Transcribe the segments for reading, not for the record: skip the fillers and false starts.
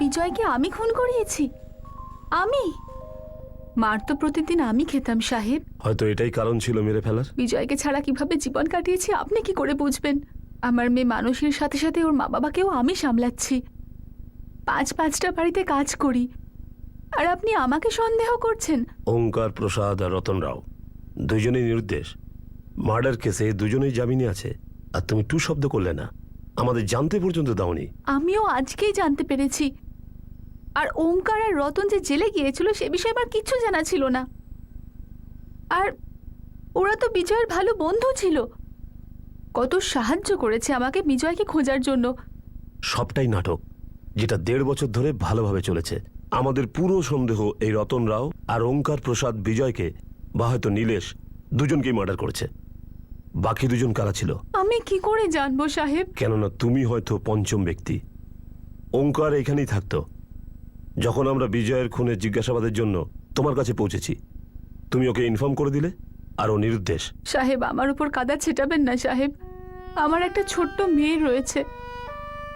বিজয়কে আমি খুন করিয়েছি? আমি? মার তো প্রতিদিন আমি খেতাম সাহেব। হয়তো এটাই কারণ ছিল মেরে ফেলার। বিজয়কে ছাড়া কিভাবে জীবন কাটিয়েছি আপনি কি করে বুঝবেন? আমার মেয়ে মানসীর সাথে সাথে ওর মা বাবাকেও আমি সামলাচ্ছি। পাঁচটা বাড়িতে কাজ করি, আর আপনি আমাকে সন্দেহ করছেন? ওঙ্কার প্রসাদ আর রতন রাও দুজনেই নিরুদ্দেশ। মার্ডার কেসে দুজনেই জামিনে আছে, আর তুমি টু শব্দ করলে না, আমাদের জানতে পর্যন্ত দাওনি। আমিও আজকেই জানতে পেরেছি। আর ওঙ্কার আর রতন যে জেলে গিয়েছিল সে বিষয়ে আমার কিচ্ছু জানা ছিল না। আর ওরা তো বিজয়ের ভালো বন্ধু ছিল, কত সাহায্য করেছে আমাকে বিজয়কে খোঁজার জন্য। সবটাই নাটক, যেটা 1.5 বছর ধরে ভালোভাবে চলেছে। আমাদের পুরো সন্দেহ এই রতন রাও আর ওঙ্কার প্রসাদ বিজয়কে বা হয়তো নীলেশ দুজনকেই মার্ডার করেছে। বাকি দুজন কারা ছিল আমি কি করে জানবো সাহেব? কেননা তুমি হয়তো পঞ্চম ব্যক্তি। ওঙ্কার এখানেই থাকতো যখন আমরা বিজয়ের খুনের জিজ্ঞাসাবাদের জন্য তোমার কাছে পৌঁছেছি। তুমি ওকে ইনফর্ম করে দিলে, আর ও নিরুদ্দেশ। সাহেব, আমার উপর কাদা ছেটাবেন না সাহেব। আমার একটা ছোট্ট মেয়ে রয়েছে।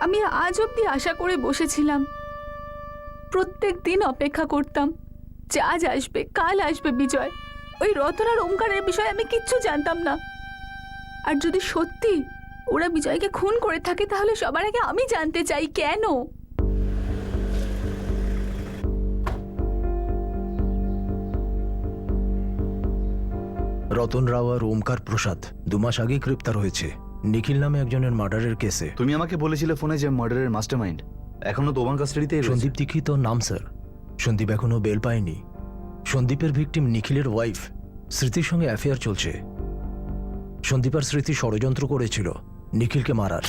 আমি আজ অব্দি আশা করে বসেছিলাম, প্রত্যেক দিন অপেক্ষা করতাম যে আজ আসবে, কাল আসবে বিজয়। ওই রতন আর ওঙ্কারের বিষয়ে আমি কিচ্ছু জানতাম না। আর যদি সত্যি ওরা বিজয়কে খুন করে থাকে তাহলে সবার আগে আমি জানতে চাই কেন। রতন রাও আর ওমকার প্রসাদ 2 মাস আগেই গ্রেপ্তার হয়েছে নিখিল নামে একজনের মার্ডারের কেসে। তুমি আমাকে বলেছিলে ফোনে যে মার্ডারের মাস্টারমাইন্ড এখনো তোমার কাস্টাডিতেই রয়েছে। সন্দীপ দীক্ষিত নাম স্যার। সন্দীপ এখনো বেল পায়নি। সন্দীপের ভিকটিম নিখিলের ওয়াইফ স্মৃতির সঙ্গে অ্যাফেয়ার চলছে। সন্দীপ আর স্মৃতি ষড়যন্ত্র করেছিল নিখিলকে মারার।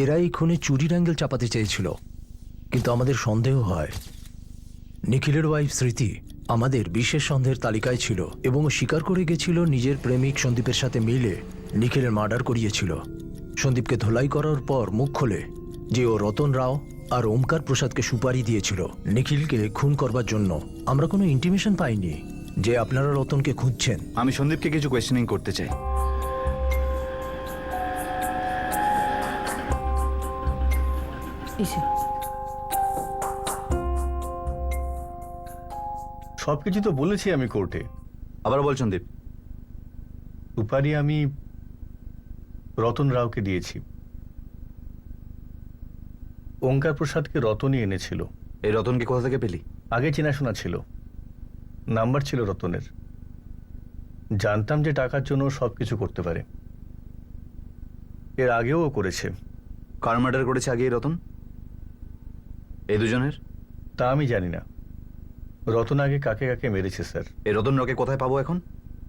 এরাই খুনে চুরির অ্যাঙ্গেল চাপাতে চেয়েছিল, কিন্তু আমাদের সন্দেহ হয় নিখিলের ওয়াইফ স্মৃতি আমাদের বিশেষ সন্দেহের তালিকায় ছিল এবং স্বীকার করে গেছিল নিজের প্রেমিক সন্দীপের সাথে মিলে নিখিলের মার্ডার করিয়েছিল। সন্দীপকে ধোলাই করার পর মুখ খোলে যে ও রতন রাও আর ওমকার প্রসাদকে সুপারি দিয়েছিল নিখিলকে খুন করবার জন্য। আমরা কোনো ইন্টিমেশন পাইনি যে আপনারা রতনকে খুঁজছেন। আমি সন্দীপকে কিছু কোয়েশ্চেনিং করতে চাই। সবকিছু তো বলেছি আমি কোর্টে। আবার বল সন্দীপ। সুপারি আমি রতন রাওকে দিয়েছি। ওঙ্কার প্রসাদকে রতনই এনেছিল। এই রতনকে কোথা থেকে পেলি? আগে চেনাশোনা ছিল, নাম্বার ছিল রতনের। জানতাম যে টাকার জন্য সবকিছু করতে পারে। এর আগেও ও করেছে। কার মার্ডার করেছে আগে এই রতন? এই দুজনের? তা আমি জানি না। রতন আগে কাকে কাকে মেরেছে স্যার। এই রতন রাওকে কোথায় পাবো এখন?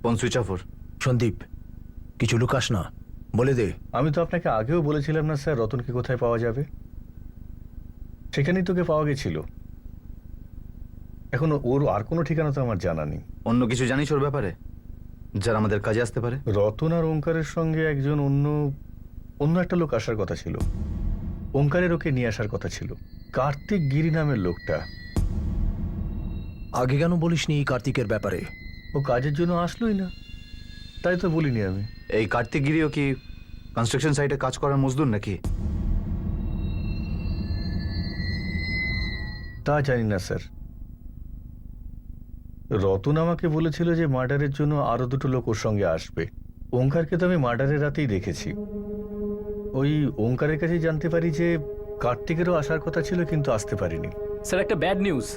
ফোন সুইচ অফ ওর। সন্দীপ, কিছু লুকাস না, বলে দে। আমি তো আপনাকে আগেও বলেছিলাম না স্যার রতনকে কোথায় পাওয়া যাবে। সেখানেই তোকে পাওয়া গেছিল। এখন ওর আর কোনো ঠিকানা তো আমার জানা নেই। অন্য কিছু জানিস ওর ব্যাপারে যারা আমাদের কাজে আসতে পারে? রতন আর ওঙ্কারের সঙ্গে একজন অন্য একটা লোক আসার কথা ছিল। ওঙ্কারের ওকে নিয়ে আসার কথা ছিল, কার্তিক গিরি নামের লোকটা। আগে কেন বলিসনি এই কার্তিকের ব্যাপারে? ও কাজের জন্য আসলোই না, তাই তো বলিনি আমি। এই কার্তিক গিরিও কি কনস্ট্রাকশন সাইটে কাজ করার মজদুর নাকি? তা জানি না স্যার। রতন আমাকে বলেছিল যে মার্ডারের জন্য আরো 2টো লোক ওর সঙ্গে আসবে। ওঙ্কারকে তো আমি মার্ডারের রাতেই দেখেছি। ওই ওঙ্কারের কাছেই জানতে পারি যে কার্তিকেরও আসার কথা ছিল, কিন্তু আসতে পারিনি। স্যার, একটা ব্যাড নিউজ।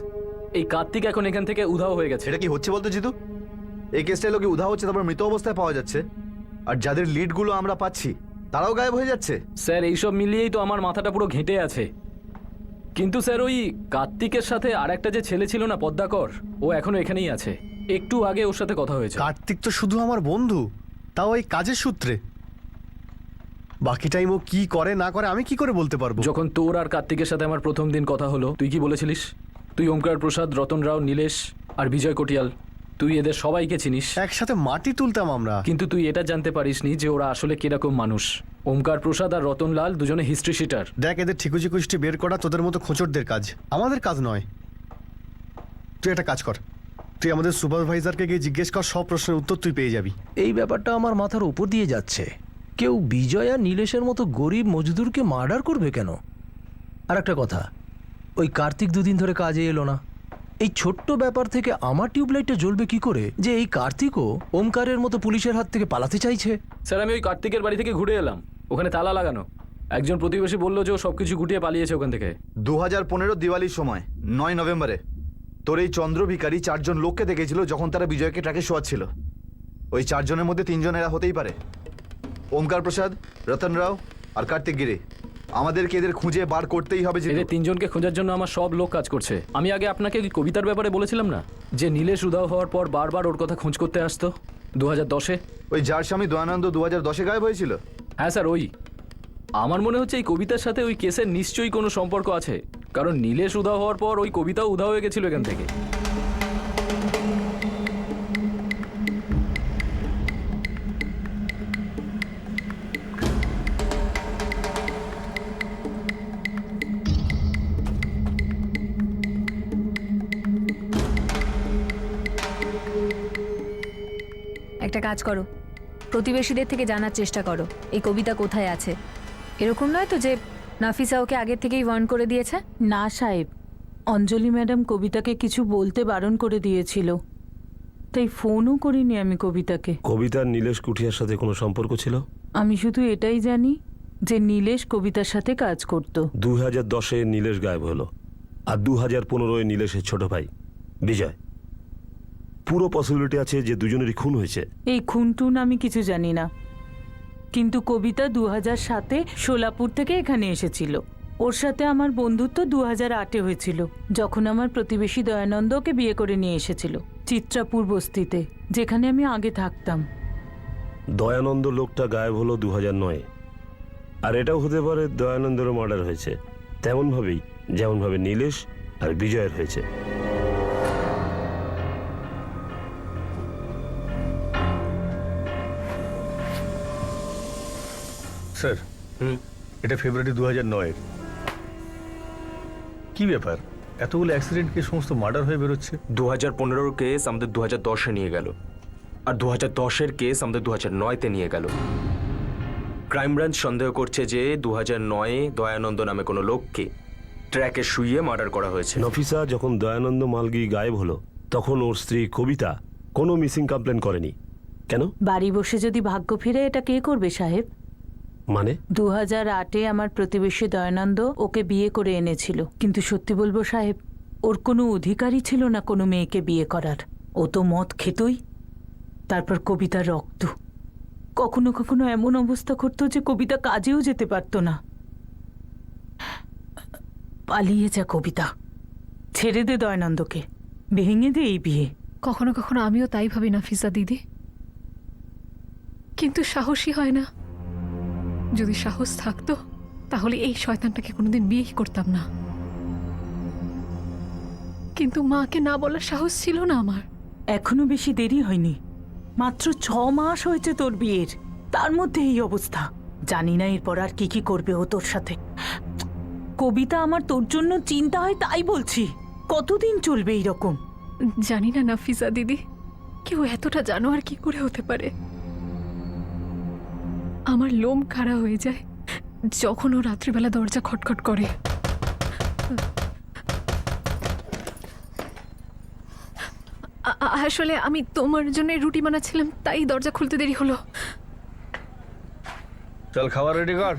এই কার্তিক এখন এখান থেকে উধাও হয়ে গেছে। এটা কি হচ্ছে বলতো জিতু? এই কেসটা লোকে উধাও হচ্ছে, তারপর মৃত অবস্থায় পাওয়া যাচ্ছে, আর যাদের লিডগুলো আমরা পাচ্ছি তারাও গায়েব হয়ে যাচ্ছে। স্যার, এইসব মিলিয়েই তো আমার মাথাটা পুরো ঘেঁটে আছে। কিন্তু স্যার, ওই কার্তিকের সাথে আর একটা যে ছেলে ছিল না, পদ্মাকর, ও এখনো এখানেই আছে। একটু আগে ওর সাথে কথা হয়েছে। কার্তিক তো শুধু আমার বন্ধু, তাও এই কাজের সূত্রে। বাকি টাইম ও কি করে না করে আমি কি করে বলতে পারবো? যখন তোর আর কার্তিকের সাথে আমার প্রথম দিন কথা হলো, তুই কি বলেছিলিস? তুই ওমকার প্রসাদ, রতন রাও, নীলেশ আর বিজয় কটিয়াল, তুই এদের সবাইকে চিনিস। একসাথে মাটি তুলতাম আমরা। কিন্তু তুই এটা জানতে পারিসনি যে ওরা আসলে কিরকম মানুষ। ওমকার প্রসাদ আর রতনলাল দুজনে হিস্ট্রি শিটার। দেখ, এদের ঠিকুজি কুষ্টি বের করা তোদের মতো খোঁচরদের কাজ, আমাদের কাজ নয়। তুই একটা কাজ কর, তুই আমাদের সুপারভাইজারকে গিয়ে জিজ্ঞেস কর, সব প্রশ্নের উত্তর তুই পেয়ে যাবি। এই ব্যাপারটা আমার মাথার উপর দিয়ে যাচ্ছে। কেউ বিজয় আর নীলেশের মতো গরিব মজদুরকে মার্ডার করবে কেন? আর একটা কথা, ওই কার্তিক দুদিন ধরে কাজে এলো না। এই ছোট্ট ব্যাপার থেকে আমার টিউবলাইটটা জ্বলবে কি করে যে এই কার্তিকও ওমকারের মতো পুলিশের হাত থেকে পালাতে চাইছে? স্যার আমি ওই কার্তিকের বাড়ি থেকে ঘুরে এলাম, ওখানে তালা লাগানো। একজন প্রতিবেশী বললো যে ও সবকিছু গুটিয়ে পালিয়েছে ওখান থেকে। 2015 দিওয়ালির সময় 9 নভেম্বরে তোর এই চন্দ্র ভিখারি 4 জন লোককে দেখেছিল যখন তারা বিজয়কে ট্রাকে শোয়াচ্ছিল। ওই 4 জনের মধ্যে 3 জন এরা হতেই পারে, ওমকার প্রসাদ, রতন রাও আর কার্তিক গিরি। আমাদেরকে এদের খুঁজে বার করতেই হবে। যে এদের তিনজনকে খোঁজার জন্য আমার সব লোক কাজ করছে। আমি আগে আপনাকে ওই কবিতার ব্যাপারে বলেছিলাম না, যে নীলেশ উধাও হওয়ার পর বারবার ওর কথা খোঁজ করতে আসতো 2010-এ। ওই যার স্বামী দয়ানন্দ 2010-এ গায়েব হয়েছিল। হ্যাঁ স্যার, ওই। আমার মনে হচ্ছে এই কবিতার সাথে ওই কেসের নিশ্চয়ই কোনো সম্পর্ক আছে, কারণ নীলেশ উধাও হওয়ার পর ওই কবিতাও উধাও হয়ে গেছিল এখান থেকে। একটা কাজ করো, প্রতিবেশীদের থেকে জানার চেষ্টা করো এই কবিতা কোথায় আছে। এরকম নয় তো যে নাফিসা ওকে আগের থেকেই ওয়ার্ন করে দিয়েছে? না সাহেব, অঞ্জলি ম্যাডাম কবিতাকে কিছু বলতে বারণ করে দিয়েছিল, তাই ফোনও করিনি আমি কবিতাকে। কবিতার নীলেশ কুঠিয়ার সাথে কোনো সম্পর্ক ছিল? আমি শুধু এটাই জানি যে নীলেশ কবিতার সাথে কাজ করত। 2010-এ নীলেশ গায়েব হলো, আর 2015-এ নীলেশের ছোট ভাই বিজয়। পুরো পসিবিলিটি আছে যে দুজনেরই খুন হয়েছে। এই খুনটুন আমি কিছু জানি না, কিন্তু কবিতা 2007-এ সোলাপুর থেকে এখানে এসেছিল। ওর সাথে আমার বন্ধুত্ব 2008-এ হয়েছিল, যখন আমার প্রতিবেশী দয়ানন্দ ওকে বিয়ে করে নিয়ে এসেছিল চিত্রাপুর বস্তিতে, যেখানে আমি আগে থাকতাম। দয়ানন্দ লোকটা গায়েব হলো 2009-এ, আর এটাও হতে পারে দয়ানন্দেরও মার্ডার হয়েছে, তেমনভাবেই যেমনভাবে নীলেশ আর বিজয়ের হয়েছে। স্যার, এটা ফেব্রুয়ারি 2009-এর। কি ব্যাপার, এতগুলো অ্যাক্সিডেন্ট কেস সমস্ত মার্ডার হয়ে বেরোচ্ছে? 2015-র কেস আমাদের 2010-এ নিয়ে গেল, আর 2010-এর কেস আমাদের 2009-তে নিয়ে গেল। ক্রাইম ব্রাঞ্চ সন্দেহ করছে যে 2009-এ দয়ানন্দ নামে কোনো লোককে ট্র্যাকে শুইয়ে মার্ডার করা হয়েছে। নফিসা যখন দয়ানন্দ মালগি গায়েব হলো তখন ওর স্ত্রী কবিতা কোনো মিসিং কমপ্লেন করেনি। কেন? বাড়ি বসে যদি ভাগ্য ফিরে এটা কে করবে সাহেব? মানে 2008-এ আমার প্রতিবেশী দয়ানন্দ ওকে বিয়ে করে এনেছিল, কিন্তু সত্যি বলবো সাহেব, ওর কোনো অধিকারই ছিল না কোনো মেয়েকে বিয়ে করার। ও তো মদ খেতই, তারপর কবিতার রক্ত। কখনো কখনো এমন অবস্থা করতো যে কবিতা কাজেও যেতে পারতো না। পালিয়ে যা কবিতা, ছেড়ে দে দয়ানন্দকে, ভেঙে দে এই বিয়ে। কখনো কখনো আমিও তাই ভাবি নাফিসা দিদি, কিন্তু সাহসী হয় না। যদি সাহস থাকতো তাহলে এই শয়তানটাকে কোনোদিন বিয়েই করতাম না, কিন্তু মাকে না বলার সাহস ছিল না আমার। এখনো বেশি দেরি হয়নি, মাত্র 6 মাস হয়েছে তোর বিয়ের, তার মধ্যে এই অবস্থা। জানি না এরপর আর কি কি করবে ও তোর সাথে। কবিতা, আমার তোর জন্য চিন্তা হয়, তাই বলছি। কতদিন চলবে এইরকম? জানি না নাফিসা দিদি, কেউ এতটা জানোয়ার কি করে হতে পারে। আমার লোম খাড়া হয়ে যায় যখন ও রাত্রিবেলা দরজা খটখট করে। আসলে আমি তোমার জন্য রুটি বানাচ্ছিলাম, তাই দরজা খুলতে দেরি হলো। চল, খাবার রেডি কর।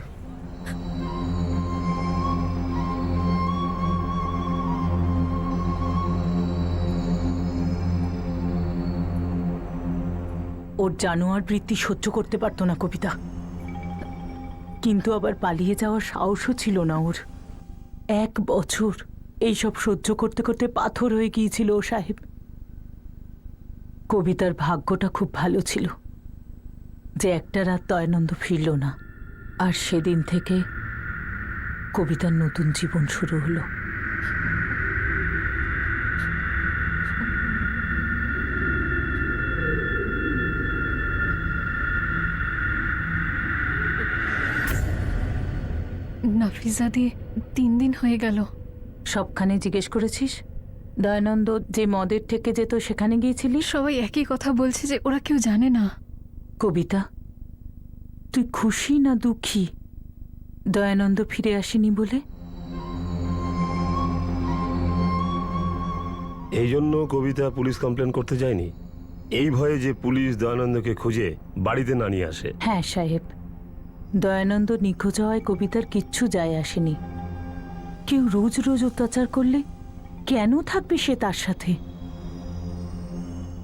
ওর জানোয়ার বৃত্তি সহ্য করতে পারতো না কবিতা, কিন্তু আবার পালিয়ে যাওয়ার সাহসও ছিল না ওর। 1 বছর এইসব সহ্য করতে করতে পাথর হয়ে গিয়েছিল ও সাহেব। কবিতার ভাগ্যটা খুব ভালো ছিল যে একটা রাত দয়ানন্দ ফিরল না, আর সেদিন থেকে কবিতার নতুন জীবন শুরু হলো। নাফিসা দি, 3 দিন হয়ে গেল। সবখানে জিজ্ঞেস করেছিস? দয়ানন্দ যে মদের থেকে যেত সেখানে গিয়েছিলি? সবাই একই কথা বলছে যে ওরা কেউ জানে না। কবিতা, তুই খুশি না দুঃখী দয়ানন্দ ফিরে আসেনি বলে? এই জন্য কবিতা পুলিশ কমপ্লেন করতে যায়নি, এই ভয়ে যে পুলিশ দয়ানন্দকে খুঁজে বাড়িতে না নিয়ে আসে। হ্যাঁ সাহেব, দয়ানন্দ নিখোঁজ হওয়ায় কবিতার কিচ্ছু যায় আসেনি। কেউ রোজ রোজ অত্যাচার করলে কেন থাকবে সে তার সাথে?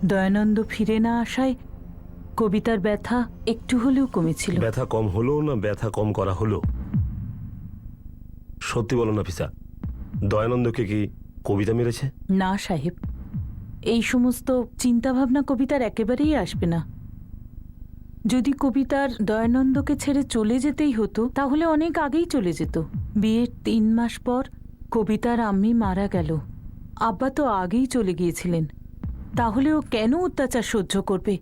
দয়ানন্দ ফিরে না আসায় কবিতার ব্যথা একটু হলেও কমেছিল। ব্যথা কম হলো না ব্যথা কম করা হলো? সত্যি বলো নাফিসা, দয়ানন্দকে কি কবিতা মেরেছে? না সাহেব, এই সমস্ত চিন্তাভাবনা কবিতার একেবারেই আসবে না। যদি কবিতার দয়ানন্দকে ছেড়ে চলে যেতেই হতো তাহলে অনেক আগেই চলে যেত। বিয়ের 3 মাস পর কবিতার আম্মি মারা গেল। আব্বা তো আগেই চলে গিয়েছিলেন, তাহলে ও কেন অত্যাচার সহ্য করবে?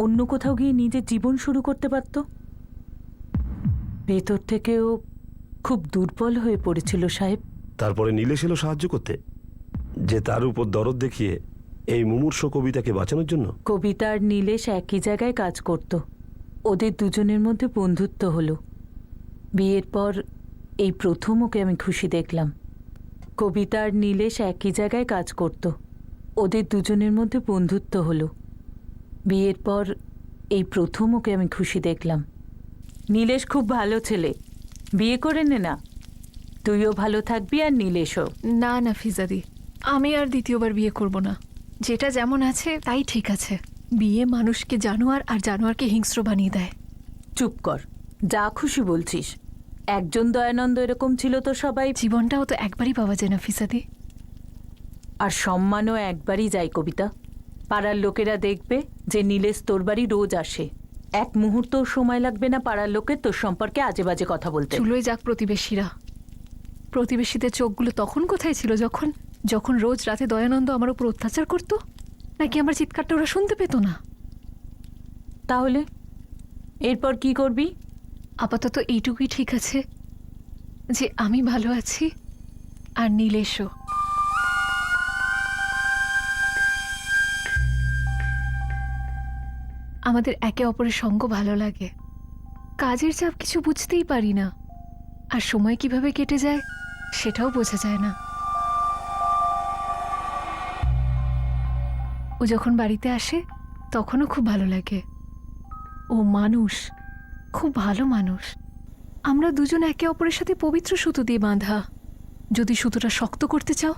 অন্য কোথাও গিয়ে নিজের জীবন শুরু করতে পারত। ভেতর থেকে ও খুব দুর্বল হয়ে পড়েছিল সাহেব। তারপরে নীলেশ এলো সাহায্য করতে, যে তার উপর দরদ দেখিয়ে এই মুমূর্ষ কবিতাকে বাঁচানোর জন্য। কবিতার নীলেশ একই জায়গায় কাজ করত, ওদের দুজনের মধ্যে বন্ধুত্ব হলো। বিয়ের পর এই প্রথম ওকে আমি খুশি দেখলাম। কবিতার নীলেশ একই জায়গায় কাজ করত, ওদের দুজনের মধ্যে বন্ধুত্ব হলো। বিয়ের পর এই প্রথম ওকে আমি খুশি দেখলাম। নীলেশ খুব ভালো ছেলে, বিয়ে করে নে না, তুইও ভালো থাকবি আর নীলেশও। না নাফিজাদি, আমি আর দ্বিতীয়বার বিয়ে করব না। যেটা যেমন আছে তাই ঠিক আছে। বিয়ে মানুষকে জানোয়ার আর জানোয়ারকে হিংস্র বানিয়ে দেয়। চুপ কর, যা খুশি বলছিস। একজন দয়ানন্দ এরকম ছিল তো সবাই। জীবনটাও তো একবারই পাওয়া যায় নাফিজাদি। আর সম্মানও একবারই যায় কবিতা। পাড়ার লোকেরা দেখবে যে নীলেশ তোর বাড়ি রোজ আসে। এক মুহূর্তও সময় লাগবে না পাড়ার লোকের তোর সম্পর্কে আজে বাজে কথা বলতে। চুলোয় যাক প্রতিবেশীরা। প্রতিবেশীদের চোখগুলো তখন কোথায় ছিল যখন যখন রোজ রাতে দয়ানন্দ আমার উপর অত্যাচার করত? নাকি আমার চিৎকারটা ওরা শুনতে পেত না? তাহলে এরপর কি করবি? আপাতত এইটুকুই ঠিক আছে যে আমি ভালো আছি আর নীলেশও। আমাদের একে অপরের সঙ্গ ভালো লাগে। কাজের চাপ কিছু বুঝতেই পারি না, আর সময় কিভাবে কেটে যায় সেটাও বোঝা যায় না। ও যখন বাড়িতে আসে তখনও খুব ভালো লাগে। ও মানুষ, খুব ভালো মানুষ। আমরা দুজন একে অপরের সাথে পবিত্র সুতো দিয়ে বাঁধা। যদি সুতোটা শক্ত করতে চাও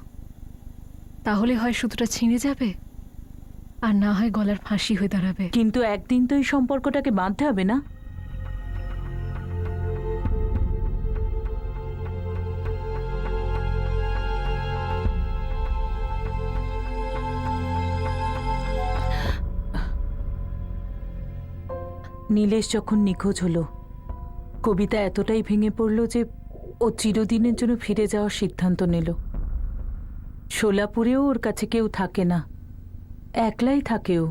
তাহলে হয় সুতোটা ছিঁড়ে যাবে, আর না হয় গলার ফাঁসি হয়ে দাঁড়াবে। কিন্তু একদিন তো এই সম্পর্কটাকে বাঁধতে হবে না? নীলেশ যখন নিখোঁজ হলো, কবিতা এতটাই ভেঙে পড়ল যে ও চিরদিনের জন্য ফিরে যাওয়ার সিদ্ধান্ত নিল। সোলাপুরেও ওর কাছে কেউ থাকে না, একলাই থাকে ও।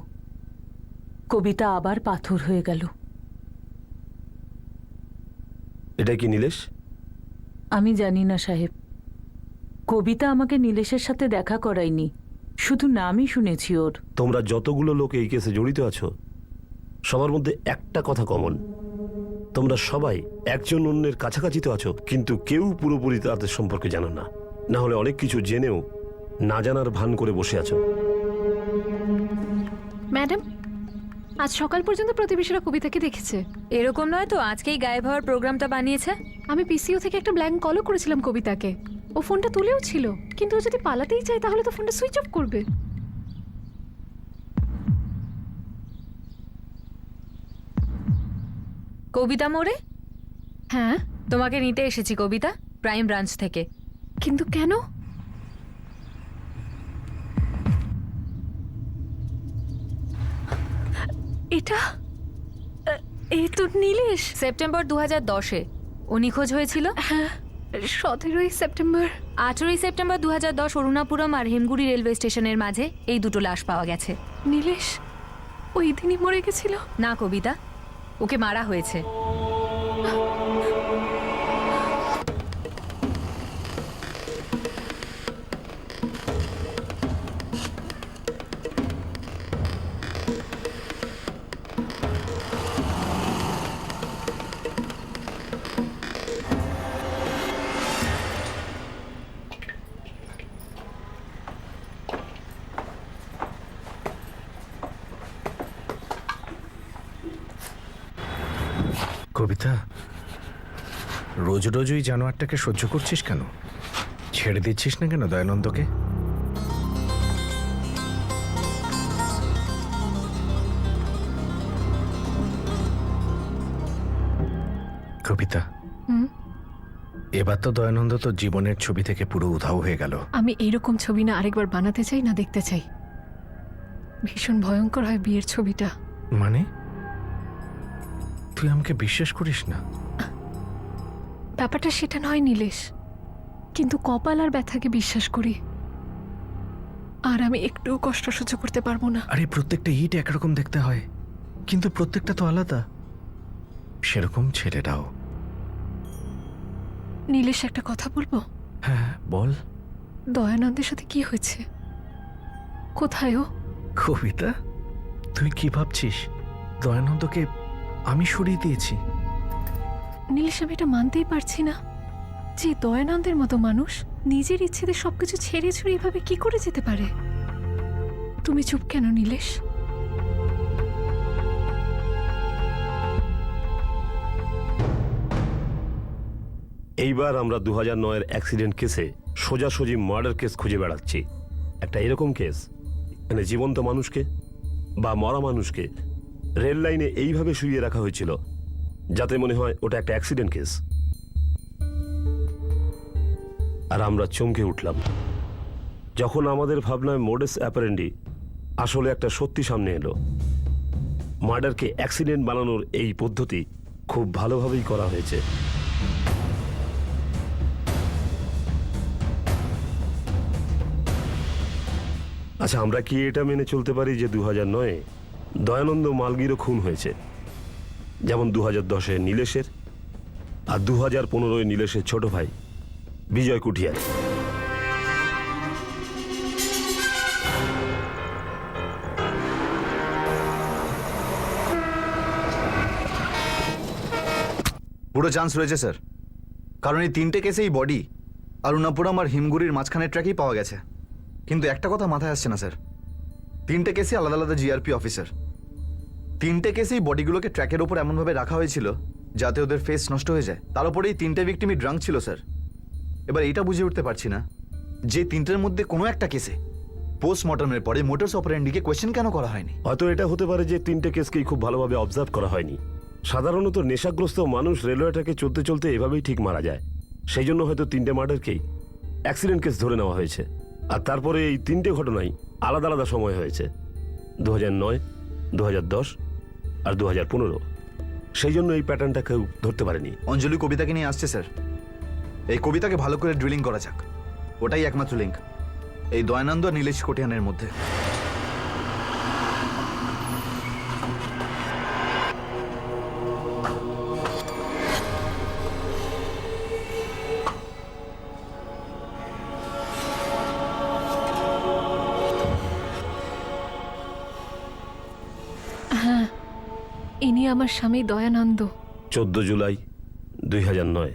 কবিতা আবার পাথর হয়ে গেল। এটা কি নীলেশ? আমি জানি না সাহেব, কবিতা আমাকে নীলেশের সাথে দেখা করায়নি, শুধু নামই শুনেছি ওর। তোমরা যতগুলো লোক এই কেসে জড়িত আছো সবার মধ্যে একটা কথা কমন, তোমরা সবাই একজন অন্যের কাছাকাছি তো আছো, কিন্তু কেউ পুরোপুরি তাদের সম্পর্কে জানো না। না হলে অনেক কিছু জেনেও না জানার ভান করে বসে আছো। ম্যাডাম, আজ সকাল পর্যন্ত প্রতিবেশীরা কবিতাকে দেখেছে। এরকম নয় তো আজকেই গায়েব হওয়ার প্রোগ্রামটা বানিয়েছে। আমি পিসিও থেকে একটা ব্ল্যাঙ্ক কলও করেছিলাম কবিতাকে, ও ফোনটা তুলেও ছিল, কিন্তু ও যদি পালাতেই চায় তাহলে তো ফোনটা সুইচ অফ করবে। কবিতা মোড়ে? হ্যাঁ, তোমাকে নিতে এসেছি কবিতা, ক্রাইম ব্রাঞ্চ থেকে। কিন্তু কেন? এটা এ তো নীলেশ। সেপ্টেম্বর 2010-এ ও নিখোঁজ হয়েছিল। হ্যাঁ, 17ই সেপ্টেম্বর। 18ই সেপ্টেম্বর 2010 অরুণাপুরম আর হেমগুড়ি রেলওয়ে স্টেশনের মাঝে এই দুটো লাশ পাওয়া গেছে। নীলেশ ওই দিনই মরে গেছিল? না কবিতা, ওকে মারা হয়েছে। কবিতা, রোজ রোজ ওই জানোয়ারটাকে সহ্য করছিস কেন? ছেড়ে দিচ্ছিস না কেন দয়ানন্দকে? কবিতা, হুম? এবার তো দয়ানন্দ তোর জীবনের ছবি থেকে পুরো উধাও হয়ে গেল। আমি এইরকম ছবি না আরেকবার বানাতে চাই না দেখতে চাই। ভীষণ ভয়ঙ্কর হয় বিয়ের ছবিটা। মানে তুই আমাকে বিশ্বাস করিস না? ব্যাপারটা সেটা নয় নীলেশ, কিন্তু কপাল আর ব্যথাকে বিশ্বাস করি। আর আমি একটুও কষ্ট সহ্য করতে পারবো না। আরে প্রত্যেকটা ইট একরকম দেখতে হয়, কিন্তু প্রত্যেকটা তো আলাদা। সেরকম ছেলেটাও। নীলেশ, একটা কথা বলবো? হ্যাঁ বল। দয়ানন্দের সাথে কি হয়েছে? কোথায় ও? কবিতা, তুই কি ভাবছিস দয়ানন্দকে আমি সরিয়ে দিয়েছি? নীলেশ, আমি এটা মানতেই পারছি না যে দয়ানন্দের মতো মানুষ নিজের ইচ্ছেতে সবকিছু ছেড়ে ছুড়ে এভাবে কি করে যেতে পারে। তুমি চুপ কেন নীলেশ? এইবার আমরা 2009-এর অ্যাক্সিডেন্ট কেসে সোজাসুজি মার্ডার কেস খুঁজে বেড়াচ্ছি। একটা এরকম কেস, মানে জীবন্ত মানুষকে বা মরা মানুষকে রেল লাইনে এইভাবে শুইয়ে রাখা হয়েছিল যাতে মনে হয় ওটা একটা অ্যাক্সিডেন্ট কেস। আর আমরা চমকে উঠলাম যখন আমাদের ভাবনায় মোডাস অ্যাপারেন্ডি আসলে একটা সত্যি সামনে এলো। মার্ডারকে অ্যাক্সিডেন্ট বানানোর এই পদ্ধতি খুব ভালোভাবেই করা হয়েছে। আচ্ছা, আমরা কি এটা মেনে চলতে পারি যে 2009-এ দয়ানন্দ মালগিরও খুন হয়েছে, যেমন 2010-এ নীলেশের আর 2015-এ নীলেশের ছোট ভাই বিজয় কুঠিয়ার? পুরো চান্স রয়েছে স্যার, কারণ এই তিনটে কেসেই বডি অরুণাপুরম আর হিমগুড়ির মাঝখানের ট্র্যাকেই পাওয়া গেছে। কিন্তু একটা কথা মাথায় আসছে না স্যার, তিনটে কেসে আলাদা আলাদা জিআরপি অফিসার। তিনটে কেসেই বডিগুলোকে ট্র্যাকের ওপর এমনভাবে রাখা হয়েছিল যাতে ওদের ফেস নষ্ট হয়ে যায়। তার উপরে এই তিনটে ভিক্টিমই ড্রাঙ্ক ছিল স্যার। এবার এটা বুঝে উঠতে পারছি না যে তিনটের মধ্যে কোনো একটা কেসে পোস্টমর্টমের পরে মোটরস অপারেন্ডিকে কোয়েশ্চেন কেন করা হয়নি। হয়তো এটা হতে পারে যে তিনটে কেসকেই খুব ভালোভাবে অবজার্ভ করা হয়নি। সাধারণত নেশাগ্রস্ত মানুষ রেলওয়েটাকে চলতে চলতে এভাবেই ঠিক মারা যায়। সেই জন্য হয়তো তিনটে মার্ডারকেই অ্যাক্সিডেন্ট কেস ধরে নেওয়া হয়েছে। আর তারপরে এই তিনটে ঘটনাই আলাদা আলাদা সময় হয়েছে, 2009, 2010 আর 2015। সেই জন্য এই প্যাটার্নটা কেউ ধরতে পারেনি। অঞ্জলি কবিতাকে নিয়ে আসছে স্যার। এই কবিতাকে ভালো করে ড্রিলিং করা যাক, ওটাই একমাত্র লিঙ্ক এই দয়ানন্দ আর নীলেশ কোটিয়ানের মধ্যে। হ্যাঁ, ইনি আমার স্বামী দয়ানন্দ। 14 জুলাই 2009,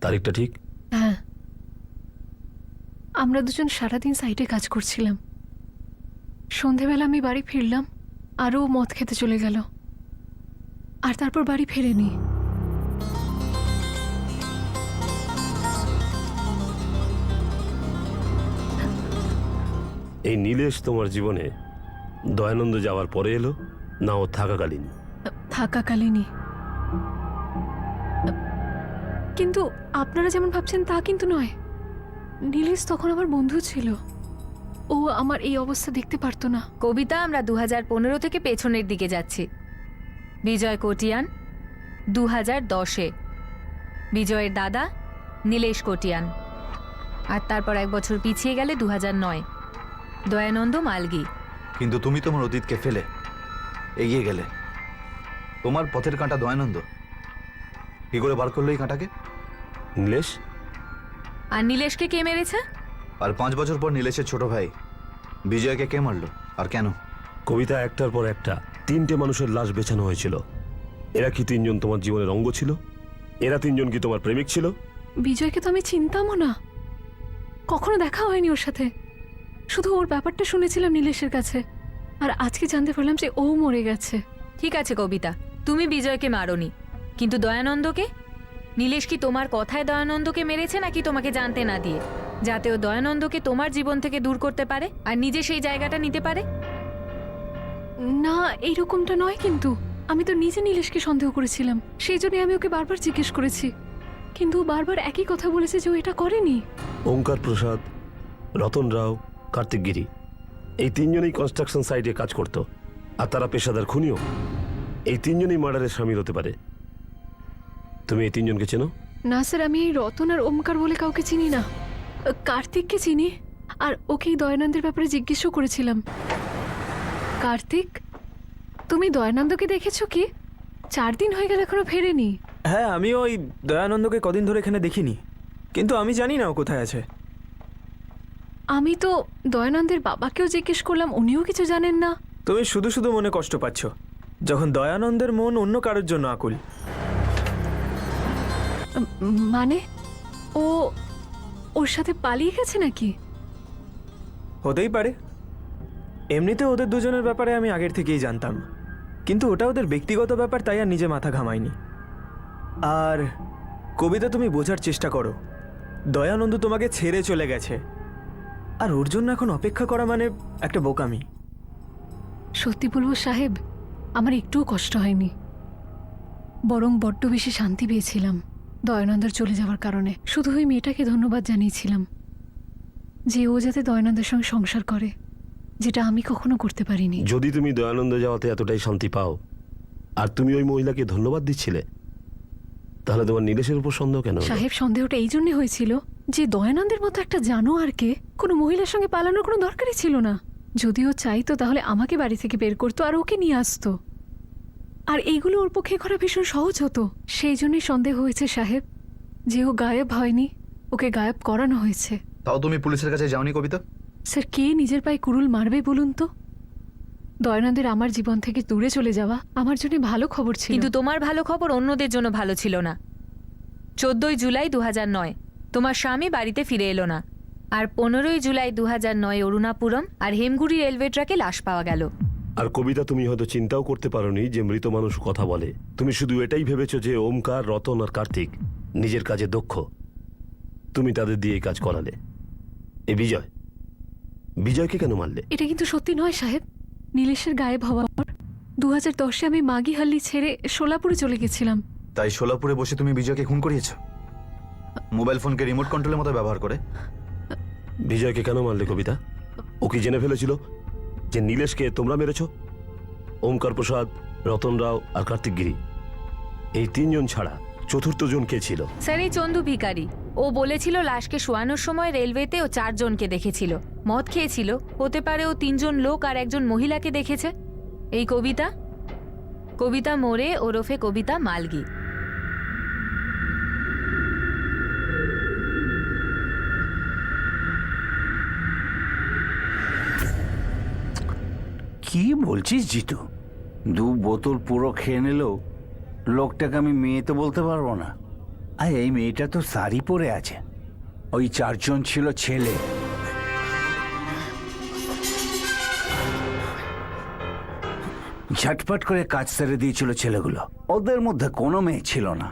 তারিখটা ঠিক? হ্যাঁ, আমরা দুজন সারাদিন সাইটে কাজ করছিলাম। সন্ধেবেলা আমি বাড়ি ফিরলাম, আরও মদ খেতে চলে গেল, আর তারপর বাড়ি ফেরেনি। এই নীলেশ তোমার জীবনে দয়ানন্দ যাওয়ার পরে এলো না ও থাকাকালীন? থাকাকালীনই। কিন্তু আপনারা যেমন ভাবছেন তা কিন্তু নয়। নীলেশ তখন আমার বন্ধু ছিল, ও আমার এই অবস্থা দেখতে পারতো না। কবিতা, আমরা 2015 থেকে পেছনের দিকে যাচ্ছি। বিজয় কোটিয়ান 2010-এ, বিজয়ের দাদা নীলেশ কোটিয়ান। আর তারপর এক বছর পিছিয়ে গেলে 2009, দয়ানন্দ মালগি। কিন্তু তুমি তোমার অতীতকে ফেলে এগিয়ে গেলে। তোমার পথের কাঁটা দয়ানন্দ, কি করে বার করলো এই কাঁটাকে? নীলেশ। আর নীলেশকে কে মেরেছে? আর 5 বছর পর নীলেশের ছোট ভাই বিজয়কে কে মারলো আর কেন? কবিতা, একটার পর একটা তিনটে মানুষের লাশ বেছানো হয়েছিল। এরা কি তিনজন তোমার জীবনের অঙ্গ ছিল? এরা তিনজন কি তোমার প্রেমিক ছিল? বিজয়কে তো আমি চিনতামও না, কখনো দেখা হয়নি ওর সাথে। শুধু ওর ব্যাপারটা শুনেছিলাম নীলেশের কাছে, আর আজকে জানতে পারলাম যে ও মরে গেছে। ঠিক আছে কবিতা, তুমি বিজয়কে মারোনি, কিন্তু দয়ানন্দকে? নীলেশ কি তোমার কথায় দয়ানন্দকে মেরেছে নাকি তোমাকে জানতে না দিয়ে, যাতে ও দয়ানন্দকে তোমার জীবন থেকে দূর করতে পারে আর নিজে সেই জায়গাটা নিতে পারে? না, এইরকমটা নয়, কিন্তু আমি তো নিজে নীলেশকে সন্দেহ করেছিলাম, সেই জন্য আমি ওকে বারবার জিজ্ঞেস করেছি, কিন্তু ও বারবার একই কথা বলেছে যে ও এটা করেনি। ওঙ্কার প্রসাদ, রতন রাও, কার্তিক গিরি, এই তিনজনেই কনস্ট্রাকশন সাইটে কাজ করত, আর তারা পেশাদার খুনিও। এই তিনজনই মার্ডারে সামিল হতে পারে। তুমি এই তিনজনকে চেনো? না স্যার, আমি এই রতন আর ওমকার বলে কাউকে চিনি না। কার্তিককে চিনি, আর ওকে এই দয়ানন্দের ব্যাপারে জিজ্ঞেসও করেছিলাম। কার্তিক, তুমি দয়ানন্দকে দেখেছো কি? 4 দিন হয়ে গেল, এখনো ফেরেনি। হ্যাঁ, আমিও ওই দয়ানন্দকে কদিন ধরে এখানে দেখিনি, কিন্তু আমি জানি না ও কোথায় আছে। আমি তো দয়ানন্দের বাবাকেও জিজ্ঞেস করলাম, উনিও কিছু জানেন না। তুমি শুধু শুধু মনে কষ্ট পাচ্ছ, যখন দয়ানন্দের মন অন্য কারোর জন্য আকুল। মানে ও ওর সাথে পালিয়ে গেছে নাকি? হতেই পারে। এমনিতে ওদের দুজনের ব্যাপারে আমি আগের থেকেই জানতাম, কিন্তু ওটা ওদের ব্যক্তিগত ব্যাপার, তাই আর নিজে মাথা ঘামাইনি। আর কবিতা, তুমি বোঝার চেষ্টা করো, দয়ানন্দ তোমাকে ছেড়ে চলে গেছে, আর ওর জন্য এখন অপেক্ষা করা মানে একটা বোকামি। সত্যি বলবো সাহেব, আমার একটুও কষ্ট হয়নি, বরং বড্ড বেশি শান্তি পেয়েছিলাম দয়ানন্দের চলে যাওয়ার কারণে। শুধু ওই মেয়েটাকে ধন্যবাদ জানিয়েছিলাম যে ও যাতে দয়ানন্দের সঙ্গে সংসার করে, যেটা আমি কখনো করতে পারিনি। যদি তুমি দয়ানন্দ যাওয়াতে এতটাই শান্তি পাও, আর তুমি ওই মহিলাকে ধন্যবাদ দিচ্ছিলে, তাহলে তোমার নীলেশের উপর সন্দেহ কেন হলো? সাহেব, সন্দেহটা এই জন্য হয়েছিল যে দয়ানন্দের মতো একটা জানোয়ারকে কোনো মহিলার সঙ্গে পালানোর কোনো দরকারই ছিল না। যদিও চাইতো তাহলে আমাকে বাড়ি থেকে বের করতো আর ওকে নিয়ে আসতো, আর এইগুলো ওর পক্ষে করা ভীষণ সহজ হতো। সেই জন্যই সন্দেহ হয়েছে সাহেব যে ও গায়েব হয়নি, ওকে গায়েব করানো হয়েছে। তাও তুমি পুলিশের কাছে যাওনি কবিতা? স্যার, কে নিজের পায়ে কুড়ুল মারবে বলুন তো? দয়ানন্দের আমার জীবন থেকে দূরে চলে যাওয়া আমার জন্য ভালো খবর ছিল। কিন্তু তোমার ভালো খবর অন্যদের জন্য ভালো ছিল না। 14 জুলাই 2009 তোমার স্বামী বাড়িতে ফিরে এলো না, আর 15 জুলাই 2009 অরুণাপুরম আর হেমগুড়ি রেলওয়ে ট্র্যাকে লাশ পাওয়া গেল। আর কবিতা, তুমি হয়তো চিন্তাও করতে পারোনি যে মৃত মানুষ কথা বলে। তুমি শুধু এটাই ভেবেছো যে ওমকার, রতন আর কার্তিক নিজের কাজে দক্ষ, তুমি তাদের দিয়ে এই কাজ করালে। এই বিজয়কে কেন মারলে? এটা কিন্তু সত্যি নয় সাহেব। নীলেশের গায়েব হওয়ার পর 2010-এ আমি মাগিহাল্লি ছেড়ে সোলাপুরে চলে গেছিলাম। তাই সোলাপুরে বসে তুমি বিজয়কে খুন করিয়েছো, মোবাইল ফোনকে রিমোট কন্ট্রোলের মতো ব্যবহার করে। বিজয়কে কেন মারলে কবিতা? ও কি জেনে ফেলেছিল যে নীলেশকে তোমরা মেরেছ? ওমকার প্রসাদ, রতন রাও আর কার্তিক গিরি, এই তিনজন ছাড়া চতুর্থ জন কে ছিল? স্যার, এই চন্দু ভিখারি। ও বলেছিল লাশকে শোয়ানোর সময় রেলওয়েতে ও 4 জনকে দেখেছিল, মদ খেয়েছিল। হতে পারে ও 3 জন লোক আর একজন মহিলাকে দেখেছে। এই কবিতা মোরে ওরফে কবিতা মালগি। কি বলছিস জিতু? 2 বোতল পুরো খেয়ে নিলেও লোকটাকে আমি মেয়ে তো বলতে পারবো না। আর এই মেয়েটা তো শাড়ি পরে আছে। ওই 4 জন ছিল ছেলে। ঝটপট করে কাজ সেরে দিয়েছিল ছেলেগুলো, ওদের মধ্যে কোনো মেয়ে ছিল না।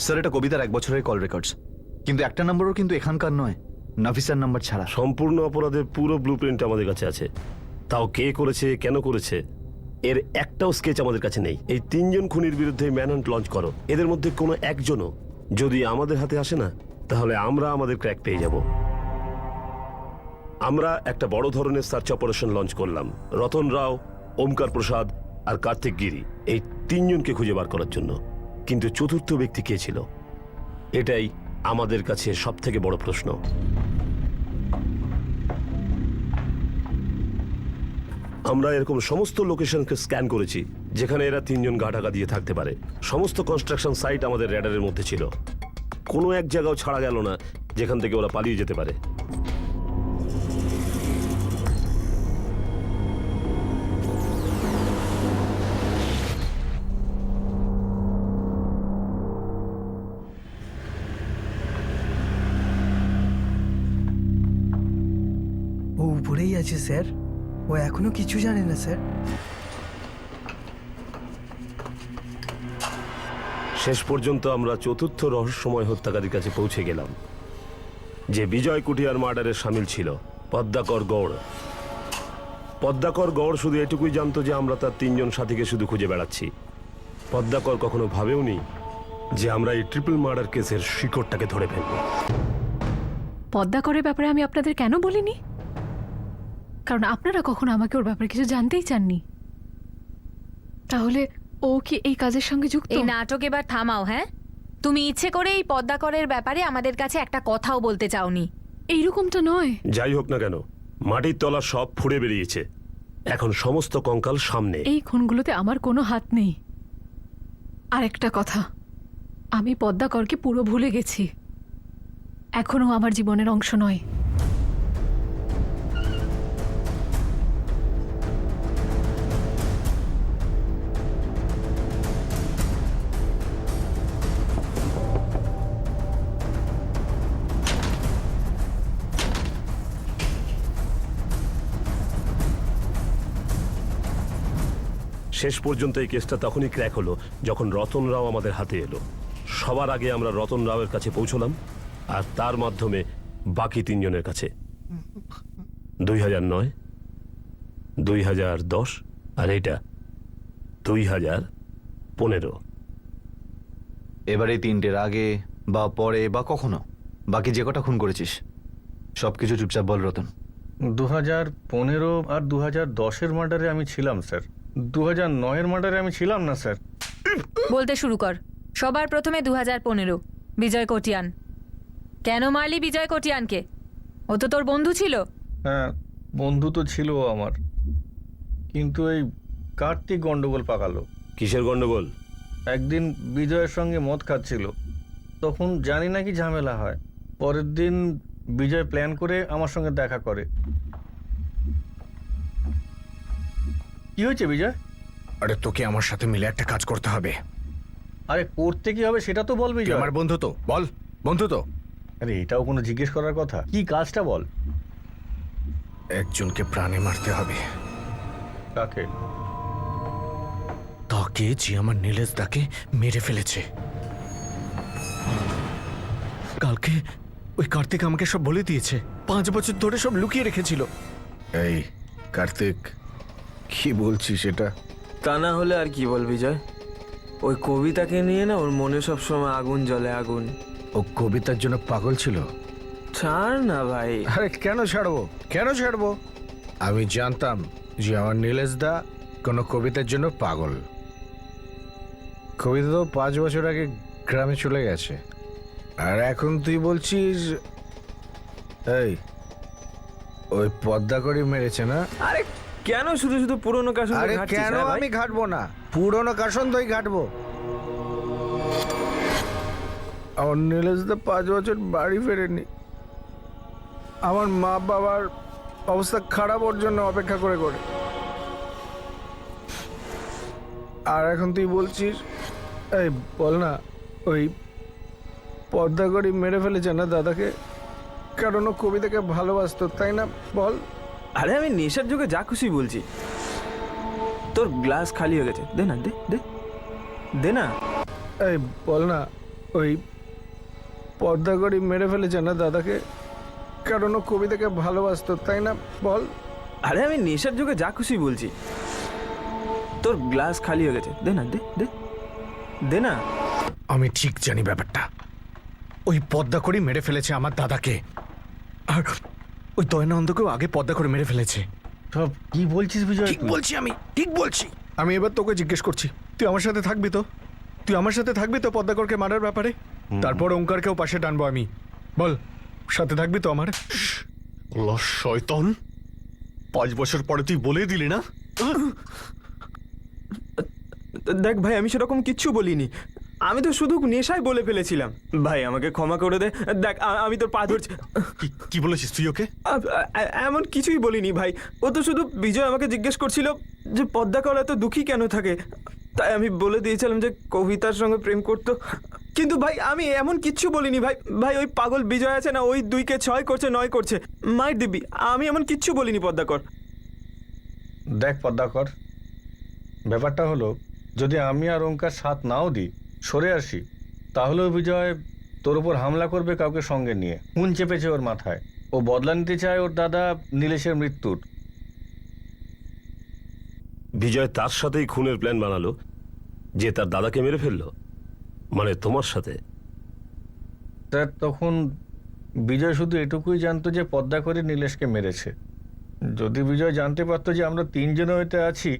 স্যার, এটা কবিতার 1 বছরের কল রেকর্ডস, কিন্তু একটা নম্বরও কিন্তু এখানকার নয়, নাফিসার নাম্বার ছাড়া। সম্পূর্ণ অপরাধের পুরো ব্লুপ্রিন্ট আমাদের কাছে আছে, তাও কে করেছে, কেন করেছে, এর একটাও স্কেচ আমাদের কাছে নেই। এই 3 জন খুনির বিরুদ্ধে ম্যানহান্ট লঞ্চ করো। এদের মধ্যে কোনো একজনও যদি আমাদের হাতে আসে না, তাহলে আমরা আমাদের ক্র্যাক পেয়ে যাব। আমরা একটা বড় ধরনের সার্চ অপারেশন লঞ্চ করলাম রতন রাও, ওমকার প্রসাদ আর কার্তিক গিরি, এই 3 জনকে খুঁজে বার করার জন্য। কিন্তু চতুর্থ ব্যক্তি কে ছিল, এটাই আমাদের কাছে সবথেকে বড় প্রশ্ন। আমরা এরকম সমস্ত লোকেশনকে স্ক্যান করেছি যেখানে এরা 3 জন গা ঢাকা দিয়ে থাকতে পারে। সমস্ত কনস্ট্রাকশন সাইট আমাদের র্যাডারের মধ্যে ছিল, কোনো এক জায়গাও ছাড়া গেল না যেখান থেকে ওরা পালিয়ে যেতে পারে। আছে স্যার, ও এখনো কিছু জানে না স্যার। শেষ পর্যন্ত আমরা চতুর্থ রহস্যময় হত্যাকারীর কাছে পৌঁছে গেলাম, যে বিজয় কুটিয়ার মার্ডারে সামিল ছিল পদ্মাকর গৌড়। পদ্মাকর গৌড় শুধু এটুকুই জানতো যে আমরা তার 3 জন সাথীকে শুধু খুঁজে বেড়াচ্ছি। পদ্মাকর কখনো ভাবেওনি যে আমরা এই ট্রিপল মার্ডার কেসের শিকড়টাকে ধরে ফেলব। পদ্মাকরের ব্যাপারে আমি আপনাদের কেন বলিনি? কারণ আপনারা কখনো আমাকে ওর ব্যাপারে কিছু জানতেই চাননি। তাহলে ও কি এই কাজের সঙ্গে যুক্ত? এই নাটক এবার থামাও। হ্যাঁ, তুমি ইচ্ছে করে এই পদ্মাকরের ব্যাপারে আমাদের কাছে একটা কথাও বলতে চাওনি। এইরকমটা নয়। যাই হোক না কেন, মাটির তলা সব ফুঁড়ে বেরিয়েছে। এখন সমস্ত কঙ্কাল সামনে। এই খুনগুলোতে আমার কোনো হাত নেই। আর একটা কথা, আমি পদ্মাকরকে পুরো ভুলে গেছি। এখনো আমার জীবনের অংশ নয়। শেষ পর্যন্ত এই কেসটা তখনই ক্র্যাক হলো যখন রতন রাও আমাদের হাতে এলো। সবার আগে আমরা রতন রাওয়ের কাছে পৌঁছলাম, আর তার মাধ্যমে বাকি 3 জনের কাছে। 2009, 2010 আর এটা 2015। এবার এই 3টের আগে বা পরে বা কখনো বাকি যে কটা খুন করেছিস সবকিছু চুপচাপ বল রতন। 2015 আর 2010-এর মার্ডারে আমি ছিলাম স্যার। 2009-এর মার্ডারে আমি ছিলাম না স্যার। বলতে শুরু কর। সবার প্রথমে 2015 বিজয় কোটিয়ান। কেন মারলি বিজয় কোটিয়ানকে? ও তো তোর বন্ধু ছিল। হ্যাঁ, বন্ধু তো ছিল আমার, কিন্তু এই কার্তিক গন্ডগোল পাকালো। কিসের গন্ডগোল? একদিন বিজয়ের সঙ্গে মদ খাচ্ছিল, তখন জানি না কি ঝামেলা হয়। পরের দিন বিজয় প্ল্যান করে আমার সঙ্গে দেখা করে। কি হয়েছে বিজয়? আরে তোকে আমার সাথে মিলে একটা কাজ করতে হবে। আরে করতে কি হবে সেটা তো বল তুই বিজয়। আমার বন্ধু তো, বল। বন্ধু তো। আরে এটাও কোনো জিজ্ঞেস করার কথা? কি কাজটা বল। একজনকে প্রাণে মারতে হবে। কাকে? তাকে যে আমার নীলেশ দাকে মেরে ফেলেছে। কালকে ওই কার্তিক আমাকে সব বলে দিয়েছে। 5 বছর ধরে সব লুকিয়ে রেখেছিল। এই কার্তিক, কি বলছিস এটা? তা না হলে আর কি বল বিজয়, ওই কবিতাকে নিয়ে না ওর মনে সব সময় আগুন জ্বলে, আগুন। ও কবিতার জন্য পাগল ছিল? ছাড় না ভাই। আরে কেন ছাড়বো, কেন ছাড়বো? আমি জানতাম যে আমার নীলেশ দা কোনো কবিতার জন্য পাগল। কবিতা তো 5 বছর আগে গ্রামে চলে গেছে, আর এখন তুই বলছিস এই ওই পদ্মাকরই মেরেছে না? আরে কেন শুধু শুধু পুরনো কাজ? আরে কেন আমি ঘাটবো না? পুরনো কাশন তোই ঘাটবো। আমার নীলেশ দা 5 বছর বাড়ি ফেরেনি। আমার মা বাবার অবস্থা খারাপ ওর জন্য অপেক্ষা করে করে। আর এখন তুই বলছিস এই বল না ওই পদ্মাকরই মেরে ফেলেছে না দাদাকে? কারণ ও কবিতাকে ভালোবাসতো, তাই না? বল। আরে আমি নেশার যুগে যা খুশি বলছি। তোর গ্লাস খালি হয়ে গেছে, দে না, দে দে দে না। এই বল না ওই পদ্মাকরই মেরে ফেলেছে না দাদাকে? কারণ ও কবিতাকে ভালোবাসতো, তাই না? বল। আরে আমি নেশার যুগে যা খুশি বলছি। তোর গ্লাস খালি হয়ে গেছে, দে না, দে দে দে না। আমি ঠিক জানি ব্যাপারটা। ওই পদ্মাকরই মেরে ফেলেছে আমার দাদাকে, আর ওই দয়ানন্দকেও আগে পদ্মাকরই মেরে ফেলেছে। সব কি বলছিস বিজয়? ঠিক বলছি, আমি ঠিক বলছি। আমি এবার তোকে জিজ্ঞেস করছি, তুই আমার সাথে থাকবি তো? তুই আমার সাথে থাকবি তো পদ্মাকরকে মারার ব্যাপারে? তারপর ওঙ্কারকেও পাশে টানবো আমি। বল, সাথে থাকবি তো আমার? শয়তান, 5 বছর পরে তুই বলে দিলি না? দেখ ভাই, আমি সেরকম কিচ্ছু বলিনি। আমি তো শুধু নেশায় বলে ফেলেছিলাম। ভাই আমাকে ক্ষমা করে দে। দেখ আমি তোর পা ধরছি। কি বলেছিস তুই ওকে? এমন কিছুই বলিনি ভাই। ও তো শুধু বিজয় আমাকে জিজ্ঞেস করছিল যে পদ্মাকর এত দুঃখী কেন থাকে, তাই আমি বলে দিয়েছিলাম যে কবিতার সঙ্গে প্রেম করতো। কিন্তু ভাই আমি এমন কিচ্ছু বলিনি ভাই। ভাই ওই পাগল বিজয় আছে না, ওই 2কে 6 করছে 9 করছে, মার দিবি। আমি এমন কিচ্ছু বলিনি পদ্মাকর। দেখ পদ্মাকর, ব্যাপারটা হলো যদি আমি আর ওঙ্কার সাথ নাও দিই, সরে আসি, তাহলেও বিজয় তোর উপর হামলা করবে কাউকে সঙ্গে নিয়ে। খুন চেপেছে ওর মাথায়, ও বদলা নিতে চায় ওর দাদা নীলেশের মৃত্যুর। বিজয় তার সাথেই খুনের প্ল্যান বানালো, যে তার দাদাকে মেরে ফেললো, মানে তোমার সাথে। স্যার তখন বিজয় শুধু এটুকুই জানতো যে পদ্মাকরই নীলেশকে মেরেছে। যদি বিজয় জানতে পারতো যে আমরা 3 জনে হইতে আছি,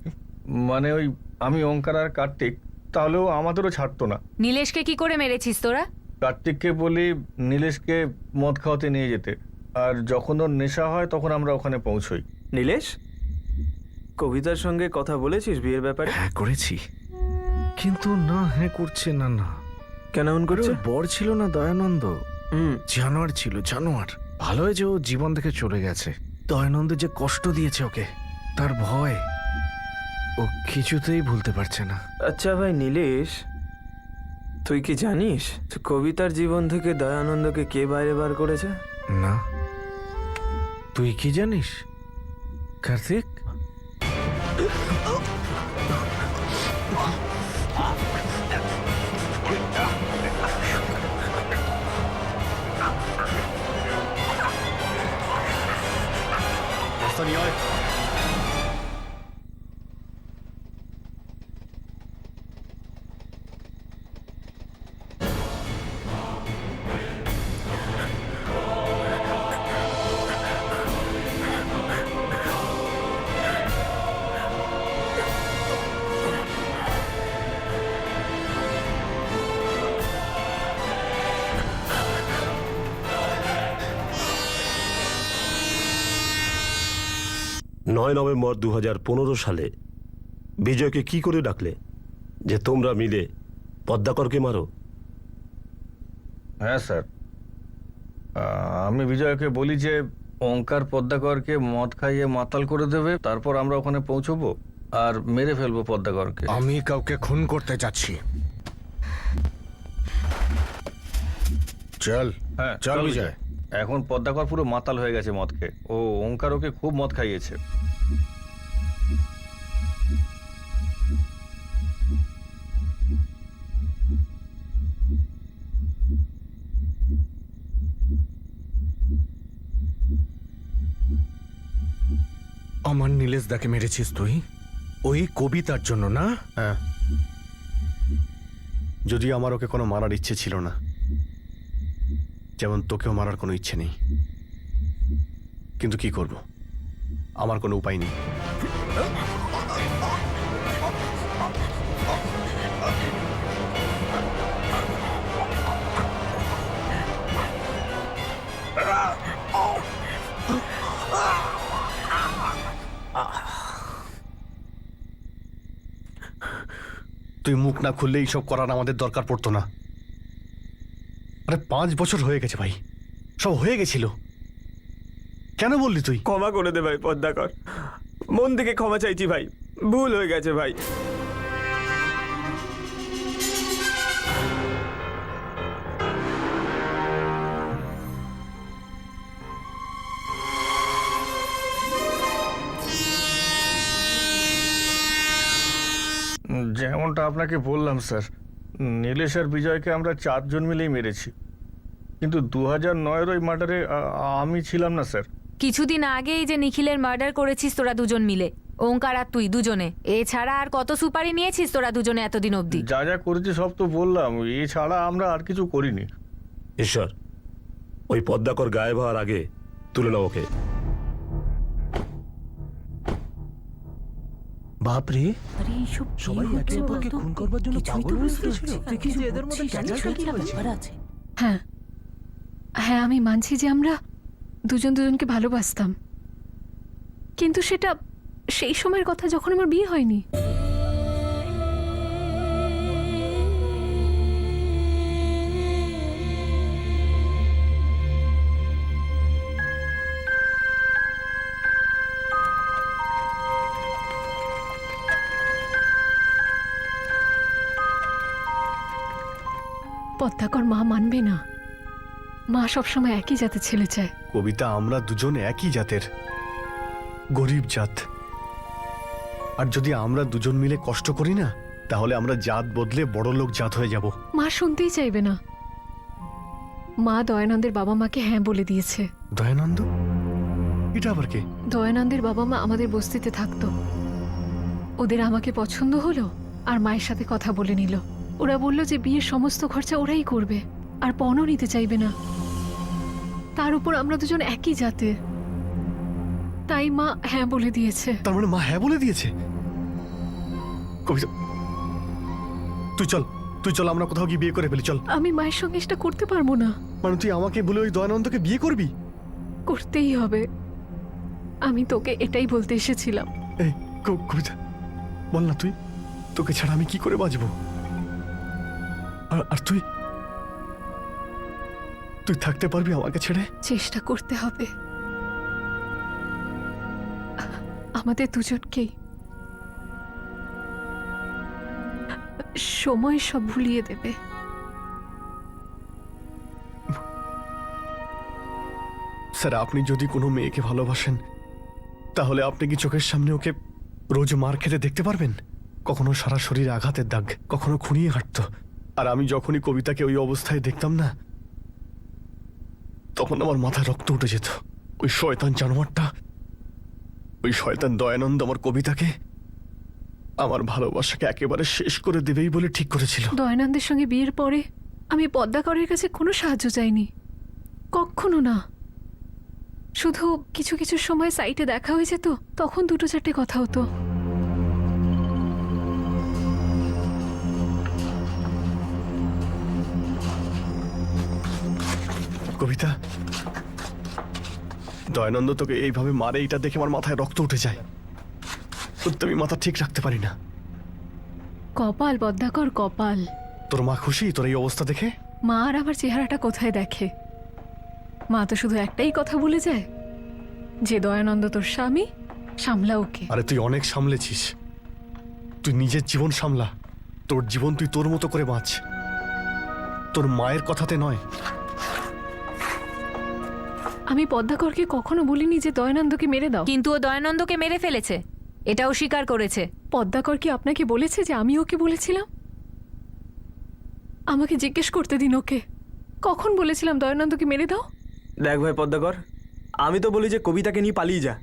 মানে ওই আমি, ওঙ্কার আর কার্তিক, তাহলেও আমাদেরও ছাড়তো না। নীলেশকে কি করে মেরেছিস তোরা? কার্তিককে বলি নীলেশকে মদ খাওয়াতে নিয়ে যেতে, আর যখন ওর নেশা হয় তখন আমরা ওখানে পৌঁছই। নীলেশ, কবিতার সঙ্গে কথা বলেছিস বিয়ের ব্যাপারে? হ্যাঁ করেছি, কিন্তু না হ্যাঁ করছে না। না কেন এমন করছে? ওর বর ছিল না দয়ানন্দ, জানোয়ার ছিল, জানোয়ার। ভালো হয়েছে ও জীবন থেকে চলে গেছে। দয়ানন্দ যে কষ্ট দিয়েছে ওকে, তার ভয় ও কিছুতেই ভুলতে পারছে না। আচ্ছা ভাই নীলেশ, তুই কি জানিস কবিতার জীবন থেকে দয়ানন্দকে কে বাইরে বার করেছে? না, তুই কি জানিস কার্তিক? নিয়ে 9 নভেম্বর 2015 সালে বিজয়কে কি করে ডাকলে যে তোমরা মিলে পদ্মাকরকে মারো? হ্যাঁ স্যার, আমি বিজয়কে বলি যে ওঙ্কার পদ্মাকরকে মদ খাইয়ে মাতাল করে দেবে, তারপর আমরা ওখানে পৌঁছবো আর মেরে ফেলবো পদ্মাকরকে। আমি কাউকে খুন করতে যাচ্ছি। চল হ্যাঁ চল বিজয়। এখন পদ্মাকর পুরো মাতাল হয়ে গেছে মদ খেয়ে। ও ওঙ্কার ওকে খুব মদ খাইয়েছে। আমার নীলেশ দাকে মেরেছিস তুই ওই কবিতার জন্য না? হ্যাঁ, যদি আমার ওকে কোনো মারার ইচ্ছে ছিল না, যেমন তোকেও মারার কোনো ইচ্ছে নেই, কিন্তু কি করব, আমার কোনো উপায় নেই। তুই মুখ না খুললে এইসব করার আমাদের দরকার পড়তো না। আরে 5 বছর হয়ে গেছে ভাই, সব হয়ে গেছিল, কেন বললি তুই? ক্ষমা করে দে ভাই পদ্মাকর, মন থেকে ক্ষমা চাইছি ভাই, ভুল হয়ে গেছে ভাই। যেমনটা আপনাকে বললাম স্যার, নীলেশ আর বিজয়কে আমরা 4 জন মিলেই মেরেছি, কিন্তু 2009-এর ওই মার্ডারে আমি ছিলাম না স্যার। কিছুদিন আগেই যে নিখিলের মার্ডার করেছিস তোরা দুজন মিলে, ওঙ্কার আর তুই দুজনে। এছাড়া আর কত সুপারি নিয়েছিস তোরা দুজনে এতদিন অবধি? যা যা করেছি সব তো বললাম, এছাড়া আমরা আর কিছু করিনি। ঈশ্বর, ওই পদ্মাকর গায়েব হওয়ার আগে তুলে নাও ওকে। বাপরে, আরে এইসব সবাই একে অপরকে খুন করবার জন্য পাগল হয়ে গিয়েছিল। কিছু এদের মধ্যে কি ব্যাপার আছে? হ্যাঁ হ্যাঁ, আমি মানছি যে আমরা দুজন দুজনকে ভালোবাসতাম, কিন্তু সেটা সেই সময়ের কথা যখন আমার বিয়ে হয়নি। পদ্মাকর মা মানবে না। মা সবসময় একই জাতের ছেলে চায়। কবিতা, আমরা দুজন একই জাতের, গরিব জাত। আর যদি আমরা দুজন মিলে কষ্ট করি না, তাহলে আমরা জাত বদলে বড় লোক জাত হয়ে যাব। মা শুনতেই চাইবে না। মা দয়ানন্দের বাবা মাকে হ্যাঁ বলে দিয়েছে। দয়ানন্দ? এটা আবার কে? দয়ানন্দের বাবা মা আমাদের বস্তিতে থাকতো। ওদের আমাকে পছন্দ হলো আর মায়ের সাথে কথা বলে নিল। ওরা বলল যে বিয়ের সমস্ত খরচা ওরাই করবে, আর পণও নিতে চাইবে না। তার উপর আমরা দুজন একই জাতের, তাই মা হ্যাঁ বলে দিয়েছে। তার মানে মা হ্যাঁ বলে দিয়েছে? কবিতা, তুই চল আমরা কোথাও গিয়ে বিয়ে করে ফেলি, চল। আমি মায়ের সঙ্গে এটা করতে পারবো না। মানে তুই আমাকে বলে ওই দয়ানন্দকে বিয়ে করবি? করতেই হবে। আমি তোকে এটাই বলতে এসেছিলাম। এই কবিতা, বল না, তোকে ছাড়া আমি কি করে বাঁচবো? আর তুই থাকতে পারবি আমাকে ছেড়ে? চেষ্টা করতে হবে। আমাদের দুজনকেই। সময় সব ভুলিয়ে দেবে। স্যার, আপনি যদি কোনো মেয়েকে ভালোবাসেন, তাহলে আপনি কি চোখের সামনে ওকে রোজ মার খেতে দেখতে পারবেন? কখনো সারা শরীরে আঘাতের দাগ, কখনো খুঁড়িয়ে হাঁটতো। আর আমি যখনই কবিতাকে ওই অবস্থায় দেখতাম না, তখন আমার মাথায় রক্ত উঠে যেত। ওই শয়তান জানোয়ারটা, ওই শয়তান দয়ানন্দ আমার কবিতাকে, আমার ভালোবাসাকে একেবারে শেষ করে দেবেই বলে ঠিক করেছিল। দয়ানন্দের সঙ্গে বিয়ের পরে আমি পদ্মাকরের কাছে কোনো সাহায্য চাইনি, কখনো না। শুধু কিছু কিছু সময় সাইটে দেখা হয়ে যেত, তখন দুটো চারটে কথা হতো। কবিতা, দয়ানন্দ তোকে এইভাবে মারে, এটা দেখে আমার মাথায় রক্ত উঠে যায়। সত্যি আমি মাথা ঠিক রাখতে পারি না। কপাল পদ্মাকর, কপাল। তোর মা খুশি তোর এই অবস্থা দেখে? মা আর আমার চেহারাটা কোথায় দেখে? মা তো শুধু একটাই কথা বলে যায়, যে দয়ানন্দ তোর স্বামী, সামলা ওকে। আরে তুই অনেক সামলেছিস, তুই নিজের জীবন সামলা। তোর জীবন তুই তোর মতো করে বাঁচ, তোর মায়ের কথাতে নয়। আমি পদ্মাকরকে কখনো বলিনি যে দয়ানন্দকে মেরে দাও। কিন্তু ও দয়ানন্দকে মেরে ফেলেছে, এটাও স্বীকার করেছে। পদ্মাকর কি আপনাকে বলেছে যে আমি ওকে বলেছিলাম? আমাকে জিজ্ঞেস করতে দিন ওকে, কখন বলেছিলাম দয়ানন্দকে মেরে দাও? দেখ ভাই পদ্মাকর, আমি তো বলি যে কবিতাকে নিয়ে পালিয়ে যা।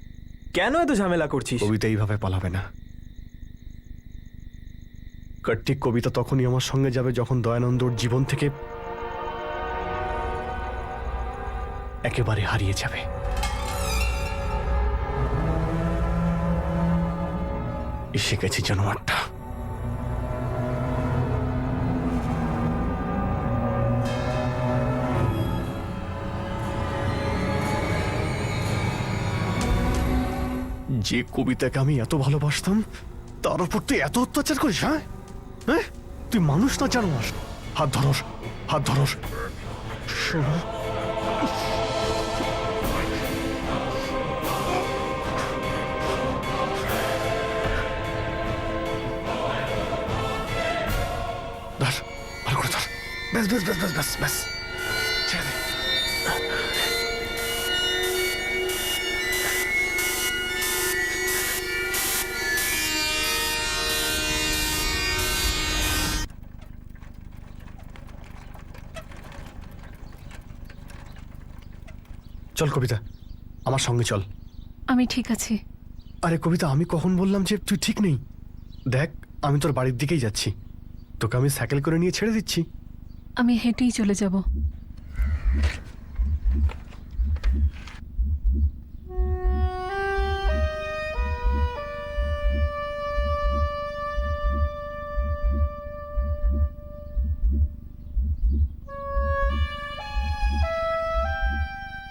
কেন এত ঝামেলা করছিস? কবিতা এইভাবে পালাবে না। কার্তিক, কবিতা তখনই আমার সঙ্গে যাবে যখন দয়ানন্দর জীবন থেকে একেবারে হারিয়ে যাবে। এসে গেছে জানোয়ারটা। যে কবিতাকে আমি এত ভালোবাসতাম, তার উপর তুই এত অত্যাচার করিস? হ্যাঁ, তুই মানুষ না জানোয়ার? হাত ধরস, হাত ধরস। শোনো, ধর, ভালো করে ধর। ব্যাস ব্যাস ব্যাস ব্যাস ব্যাস ব্যাস, ছেড়ে দে। চল কবিতা, আমার সঙ্গে চল। আমি ঠিক আছি। আরে কবিতা, আমি কখন বললাম যে তুই ঠিক নেই? দেখ, আমি তোর বাড়ির দিকেই যাচ্ছি, তোকে আমি সাইকেল করে নিয়ে ছেড়ে দিচ্ছি। আমি হেঁটেই চলে যাব।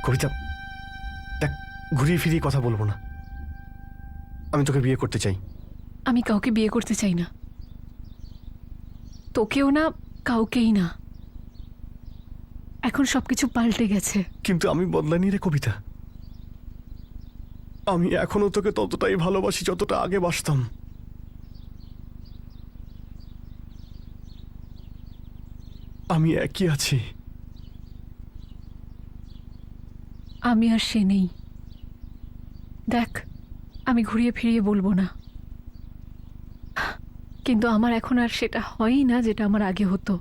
কবিতা দেখ, ঘুরিয়ে ফিরিয়ে কথা বলবো না। আমি তোকে বিয়ে করতে চাই। আমি কাউকে বিয়ে করতে চাই না, তোকেও না, কাউকেই না। এখন সবকিছু পাল্টে গেছে। কিন্তু আমি বদলাইনি রে কবিতা। আমি এখনো তোকে ততটাই ভালোবাসি যতটা আগে বাসতাম। আমি একই আছি। আমি আর সে নেই। দেখ, আমি ঘুরিয়ে ফিরিয়ে বলবো না, কিন্তু আমার এখন আর সেটা হয়ই না যেটা আমার আগে হতো।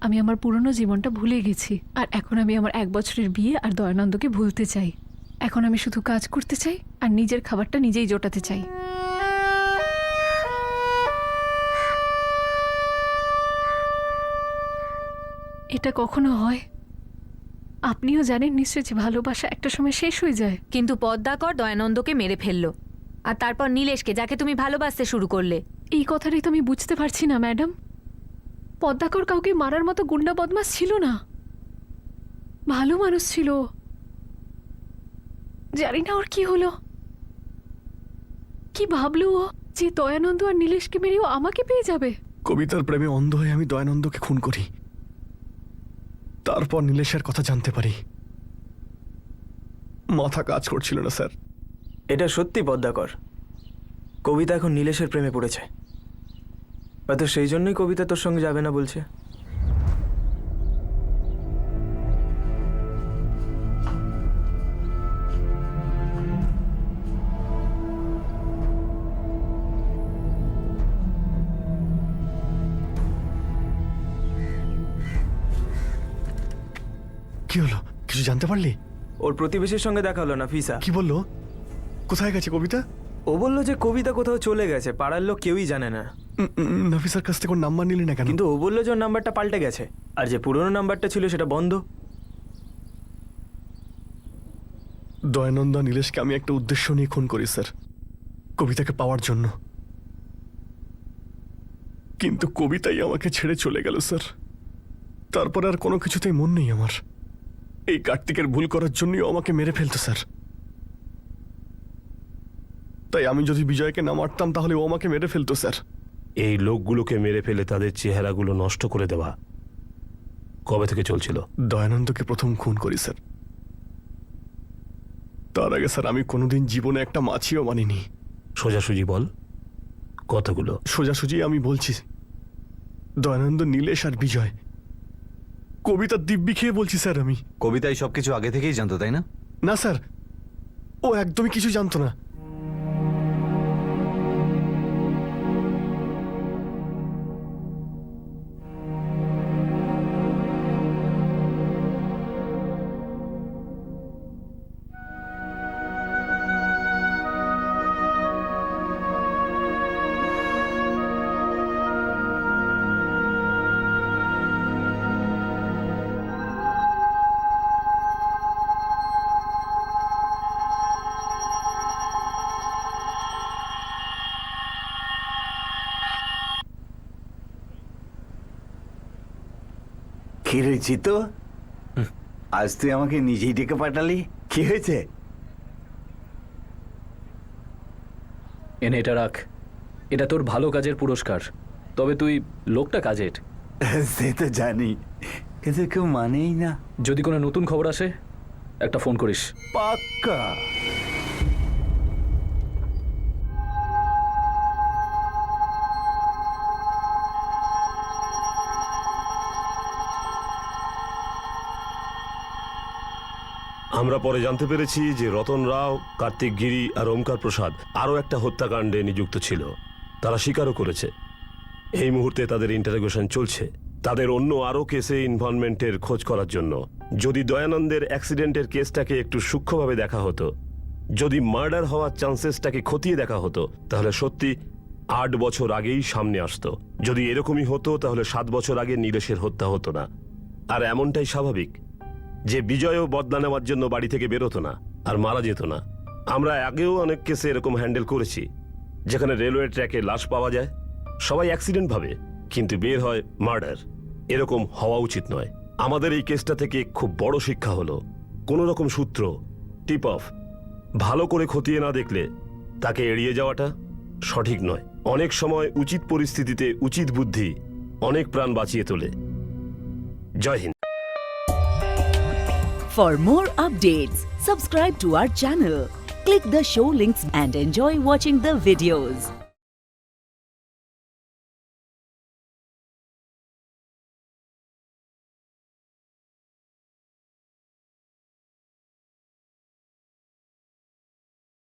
আমি আমার পুরনো জীবনটা ভুলে গেছি, আর এখন আমি আমার 1 বছরের বিয়ে আর দয়ানন্দকে ভুলতে চাই। এখন আমি শুধু কাজ করতে চাই আর নিজের খাবারটা নিজেই জোটাতে চাই। এটা কখনো হয়? আপনিও জানেন নিশ্চয় যে ভালোবাসা একটা সময় শেষ হয়ে যায়। কিন্তু পদ্মাকর দয়ানন্দকে মেরে ফেললো, আর তারপর নীলেশকে, যাকে তুমি ভালোবাসতে শুরু করলে। এই কথাটাই তো আমি বুঝতে পারছি না ম্যাডাম। পদ্মাকর কাউকে মারার মতো গুন্ডা বদমাশ ছিল না, ভালো মানুষ ছিল। জানি না ওর কি হলো, কি ভাবলো ও যে দয়ানন্দ আর নীলেশকে মেরেও আমাকে পেয়ে যাবে। কবিতার প্রেমে অন্ধ হয়ে আমি দয়ানন্দকে খুন করি, তারপর নীলেশের কথা জানতে পারি। মাথা কাজ করছিল না স্যার। এটা সত্যি পদ্মাকর, কবিতা এখন নীলেশের প্রেমে পড়েছে। হয়তো সেই জন্যই কবিতা তোর সঙ্গে যাবে না বলছে। কি হলো, কিছু জানতে পারলি? ওর প্রতিবেশীর সঙ্গে দেখা হলো, নাফিসা। কি বললো? কোথায় গেছে কবিতা? ও বললো যে কবিতা কোথাও চলে গেছে, পাড়ার লোক কেউই জানে না। নাফিসার কাছ থেকে ওর নাম্বার নিলি না কেন? কিন্তু ও বললো যে ওর নাম্বারটা পাল্টে গেছে, আর যে পুরনো নাম্বারটা ছিল সেটা বন্ধ। দয়ানন্দ আর নীলেশকে আমি একটা উদ্দেশ্য নিয়ে খুন করি স্যার, কবিতাকে পাওয়ার জন্য। কিন্তু কবিতাই আমাকে ছেড়ে চলে গেল স্যার। তারপর আর কোনো কিছুতেই মন নেই আমার। এই কার্তিকের ভুল করার জন্যই ও আমাকে মেরে ফেলতো স্যার। তাই আমি যদি বিজয়কে না মারতাম তাহলে ও আমাকে মেরে ফেলতো স্যার। এই লোকগুলোকে মেরে ফেলে তাদের চেহারাগুলো নষ্ট করে দেওয়া কবে থেকে চলছিল? দয়ানন্দকে প্রথম খুন করি স্যার। তার আগে স্যার আমি কোনোদিন জীবনে একটা মাছিও মানিনি। সোজাসুজি বল কথাগুলো। সোজাসুজি আমি বলছি, দয়ানন্দ, নীলেশ আর বিজয়। কবিতা দিব্যি খেয়ে বলছি স্যার আমি। কবিতাই সবকিছু আগে থেকেই জানতো, তাই না? না স্যার, ও একদমই কিছু জানতো না। কি রয়েছি তো, আজ তুই আমাকে নিজেই ডেকে পাঠালি, কি হয়েছে? এনে এটা রাখ, এটা তোর ভালো কাজের পুরস্কার। তবে তুই লোকটা কাজের। সে তো জানি, কিন্তু কেউ মানেই না। যদি কোনো নতুন খবর আসে একটা ফোন করিস। পাক্কা। আমরা পরে জানতে পেরেছি যে রতন রাও, কার্তিক গিরি আর ওমকার প্রসাদ আরও একটা হত্যাকাণ্ডে নিযুক্ত ছিল। তারা স্বীকারও করেছে। এই মুহূর্তে তাদের ইন্টারোগেশন চলছে, তাদের অন্য আরও কেসে ইনভলভমেন্টের খোঁজ করার জন্য। যদি দয়ানন্দের অ্যাক্সিডেন্টের কেসটাকে একটু সূক্ষ্মভাবে দেখা হতো, যদি মার্ডার হওয়ার চান্সেসটাকে খতিয়ে দেখা হতো, তাহলে সত্যি 8 বছর আগেই সামনে আসতো। যদি এরকমই হতো তাহলে 7 বছর আগে নীলেশের হত্যা হতো না। আর এমনটাই স্বাভাবিক যে বিজয়ও বদলা নেওয়ার জন্য বাড়ি থেকে বেরোতো না আর মারা যেত না। আমরা আগেও অনেক কেসে এরকম হ্যান্ডেল করেছি, যেখানে রেলওয়ে ট্র্যাকে লাশ পাওয়া যায়, সবাই অ্যাক্সিডেন্ট ভাবে, কিন্তু বের হয় মার্ডার। এরকম হওয়া উচিত নয়। আমাদের এই কেসটা থেকে খুব বড় শিক্ষা হলো, কোনো রকম সূত্র, টিপ অফ ভালো করে খতিয়ে না দেখলে তাকে এড়িয়ে যাওয়াটা সঠিক নয়। অনেক সময় উচিত পরিস্থিতিতে উচিত বুদ্ধি অনেক প্রাণ বাঁচিয়ে তোলে। জয় Hind. For more updates, subscribe to our channel, click the show links and enjoy watching the videos.